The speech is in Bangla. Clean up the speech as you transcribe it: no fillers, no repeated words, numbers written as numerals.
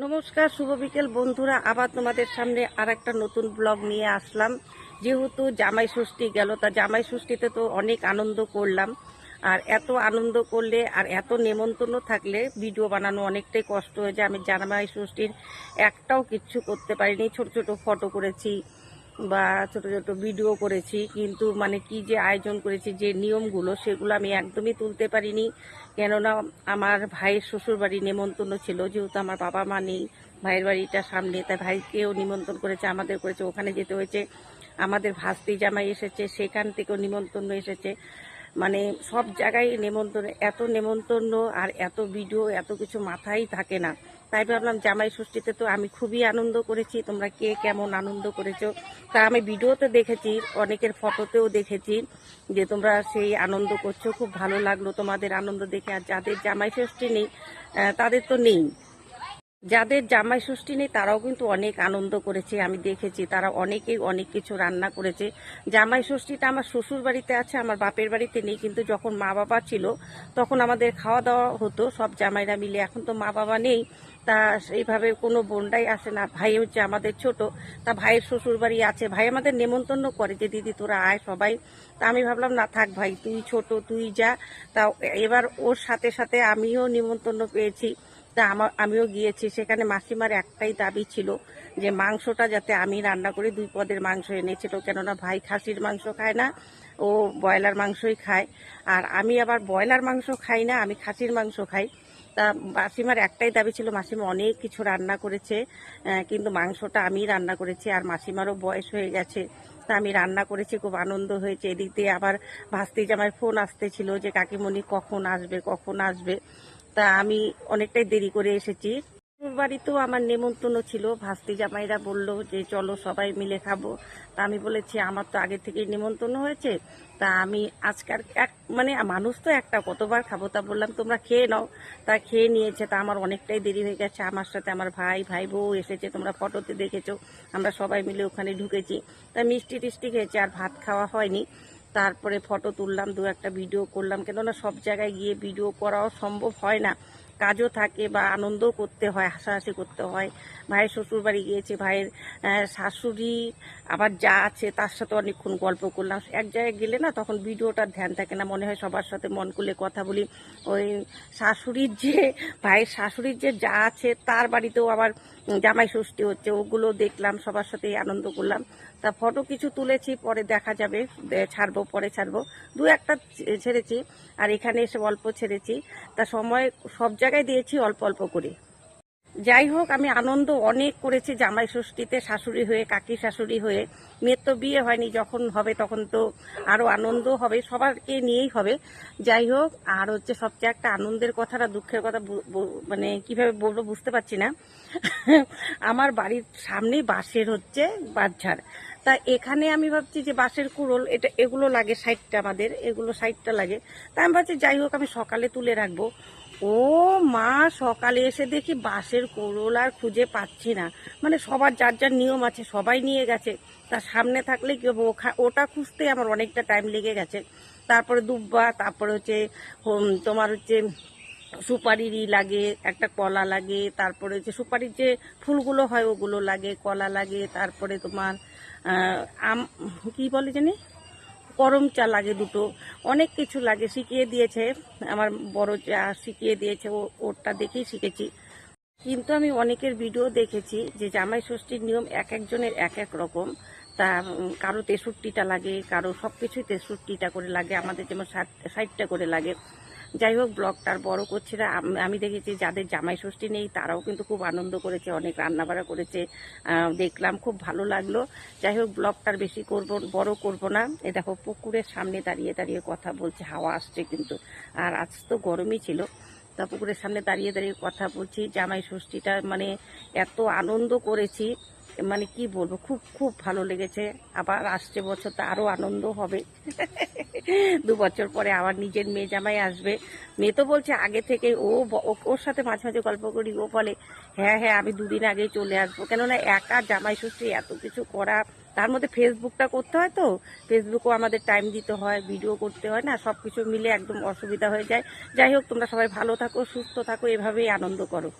নমস্কার, শুভ বিকেল বন্ধুরা। আবার তোমাদের সামনে আর একটা নতুন ব্লগ নিয়ে আসলাম। যেহেতু জামাই ষষ্ঠী গেল, তা জামাই ষষ্ঠীতে তো অনেক আনন্দ করলাম। আর এত আনন্দ করলে আর এত নেমন্তন্ন থাকলে ভিডিও বানানো অনেকটাই কষ্ট হয়ে যায়। আমি জামাই ষষ্ঠীর একটাও কিচ্ছু করতে পারিনি। ছোট ছোট ফটো করেছি বা ছোট ছোট ভিডিও করেছি, কিন্তু মানে কি যে আয়োজন করেছি, যে নিয়মগুলো, সেগুলো আমি একদমই তুলতে পারিনি। কেননা আমার ভাইয়ের শ্বশুর বাড়ি নেমন্তন্ন ছিল, যেহেতু আমার বাবা মা নেই, ভাইয়ের বাড়িটা সামনে, তাই ভাইকেও নিমন্ত্রণ করেছে, আমাদের করেছে, ওখানে যেতে হয়েছে। আমাদের ভাস্তি জামাই এসেছে, সেখান থেকেও নিমন্ত্রণ এসেছে। মানে সব জায়গায় নেমন্তন্ন, এত নেমন্তন্ন আর এত ভিডিও, এত কিছু মাথায় থাকে না। তাই ভাবলাম জামাই ষষ্ঠীতে তো আমি খুবই আনন্দ করেছি। তোমরা কে কেমন আনন্দ করেছো তা আমি ভিডিওতে দেখেছি, অনেকের ফটোতেও দেখেছি যে তোমরা সেই আনন্দ করছো। খুব ভালো লাগলো তোমাদের আনন্দ দেখে। আর যাদের জামাই ষষ্ঠী নেই তাদের তো নেই, যাদের জামাই ষষ্ঠী নেই তারাও কিন্তু অনেক আনন্দ করেছে। আমি দেখেছি তারা অনেকেই অনেক কিছু রান্না করেছে। জামাই ষষ্ঠীটা আমার শ্বশুর বাড়িতে আছে, আমার বাপের বাড়িতে নেই। কিন্তু যখন মা বাবা ছিল তখন আমাদের খাওয়া দাওয়া হতো সব জামাইরা মিলে। এখন তো মা বাবা নেই, তা সেইভাবে কোনো বোনটাই আসে না। ভাই হচ্ছে আমাদের ছোট, তা ভাইয়ের শ্বশুর বাড়ি আছে। ভাই আমাদের নেমন্তন্ন করে যে দিদি তোরা আয় সবাই। তা আমি ভাবলাম না থাক ভাই, তুই ছোট, তুই যা। তা এবার ওর সাথে সাথে আমিও নিমন্ত্রণ পেয়েছি। তা আমিও গিয়েছি। সেখানে মাসিমার একটাই দাবি ছিল যে মাংসটা যাতে আমি রান্না করি। 2 পদের মাংস এনেছিল, কেননা ভাই খাসির মাংস খায় না, ও ব্রয়লার মাংসই খায়। আর আমি আবার ব্রয়লার মাংস খাই না, আমি খাসির মাংস খাই। তা মাসিমার একটাই দাবি ছিল। মাসিমা অনেক কিছু রান্না করেছে, কিন্তু মাংসটা আমি রান্না করেছি। আর মাসিমারও বয়স হয়ে গেছে, তা আমি রান্না করেছি, খুব আনন্দ হয়েছে। এদিক দিয়ে আবার ভাস্তি জামাই ফোন আসতেছিল যে কাকিমণি কখন আসবে, কখন আসবে। তা আমি অনেকটাই দেরি করে এসেছি। শ্বশুর বাড়িতেও আমার নেমন্তন্ন ছিল। ভাস্তি জামাইরা বলল যে চলো সবাই মিলে খাবো। তা আমি বলেছি আমার তো আগে থেকেই নেমন্তন্ন হয়েছে, তা আমি আজকাল মানে মানুষ তো একটা, কতবার খাবো। তা বললাম তোমরা খেয়ে নাও। তা খেয়ে নিয়েছে। তা আমার অনেকটাই দেরি হয়ে গেছে। আমার সাথে আমার ভাই বউ এসেছে, তোমরা ফটোতে দেখেছো। আমরা সবাই মিলে ওখানে ঢুকেছি। তা মিষ্টি টিষ্টি খেয়েছি, আর ভাত খাওয়া হয়নি। তারপরে ফটো তুললাম, 2-1টা ভিডিও করলাম, কেননা সব জায়গায় গিয়ে ভিডিও করাও সম্ভব হয় না। কাজও থাকে বা আনন্দও করতে হয়, হাসাহাসি করতে হয়। ভাইয়ের শ্বশুর বাড়ি গিয়েছে, ভাইয়ের শাশুড়ি আবার যা আছে তার সাথে অনেকক্ষণ গল্প করলাম। এক জায়গায় গেলে না তখন ভিডিওটার ধ্যান থাকে না, মনে হয় সবার সাথে মন খুলে কথা বলি। ওই শাশুড়ির যে, ভাইয়ের শাশুড়ির যে যা আছে তার বাড়িতেও আবার জামাই ষষ্ঠী হচ্ছে, ওগুলো দেখলাম, সবার সাথেই আনন্দ করলাম। তা ফটো কিছু তুলেছি, পরে দেখা যাবে, ছাড়বো, পরে ছাড়বো। 2-1টা ছেড়েছি, আর এখানে এসে অল্প ছেড়েছি। তা সময় সব জায়গায় দিয়েছি অল্প অল্প করে। যাই হোক, আমি আনন্দ অনেক করেছি জামাই ষষ্ঠীতে, শাশুড়ি হয়ে, কাকি শাশুড়ি হয়ে। মেয়ের তো বিয়ে হয়নি, যখন হবে তখন তো আরও আনন্দ হবে, সবারকে নিয়েই হবে। যাই হোক, আর হচ্ছে সবচেয়ে একটা আনন্দের কথাটা, দুঃখের কথা মানে কিভাবে বলবো বুঝতে পারছি না। আমার বাড়ির সামনেই বাঁশের হচ্ছে বাঁশঝাড়। তা এখানে আমি ভাবছি যে বাঁশের কুড়োল, এগুলো লাগে সাইডটা, আমাদের এগুলো সাইডটা লাগে। তা আমি ভাবছি যাই হোক আমি সকালে তুলে রাখবো। ও মা, সকালে এসে দেখি বাঁশের কুড়োল আর খুঁজে পাচ্ছি না। মানে সবার যার যার নিয়ম আছে, সবাই নিয়ে গেছে। তার সামনে থাকলে কি হবে, ওটা খুঁজতে আমার অনেকটা টাইম লেগে গেছে। তারপরে দুব্বা, তারপরে হচ্ছে তোমার হচ্ছে সুপারিরই লাগে, একটা কলা লাগে, তারপরে হচ্ছে সুপারির যে ফুলগুলো হয় ওগুলো লাগে, কলা লাগে, তারপরে তোমার আম, কি বলে জানি, করম চা লাগে 2টো, অনেক কিছু লাগে। শিখিয়ে দিয়েছে আমার বড় যা, শিখিয়ে দিয়েছে, ওরটা দেখেই শিখেছি। কিন্তু আমি অনেকের ভিডিও দেখেছি যে জামাই ষষ্ঠীর নিয়ম এক একজনের এক এক রকম। তা কারো 63টা লাগে, কারো সব কিছুই 63টা করে লাগে, আমাদের যেমন 60টা করে লাগে। যাই হোক, ব্লগটা আর বড় করছি না। আমি দেখেছি যাদের জামাই ষষ্ঠী নেই তারাও কিন্তু খুব আনন্দ করেছে, অনেক রান্নাবাড়া করেছে, দেখলাম, খুব ভালো লাগলো। যাই হোক, ব্লগটার বেশি বড় করব না। এ দেখো পুকুরের সামনে দাঁড়িয়ে দাঁড়িয়ে কথা বলছে, হাওয়া আসছে কিন্তু। আর আজ তো গরমই ছিল। তা পুকুরের সামনে দাঁড়িয়ে দাঁড়িয়ে কথা বলছি। জামাই ষষ্ঠীটা মানে এত আনন্দ করেছি, মানে কি বলবো, খুব খুব ভালো লেগেছে। আবার আসছে বছর তো আরও আনন্দ হবে। 2 বছর পরে আবার নিজের মেয়ে জামাই আসবে। মেয়ে তো বলছে আগে থেকে, ওর সাথে মাঝে মাঝে গল্প করি, ও বলে হ্যাঁ হ্যাঁ আমি 2 দিন আগেই চলে আসবো। কেননা একা জামাই ষষ্ঠী এত কিছু করা, তার মধ্যে ফেসবুকটা করতে হয়, তো ফেসবুকও আমাদের টাইম দিতে হয়, ভিডিও করতে হয়, না সব কিছু মিলে একদম অসুবিধা হয়ে যায়। যাই হোক, তোমরা সবাই ভালো থাকো, সুস্থ থাকো, এভাবেই আনন্দ করো।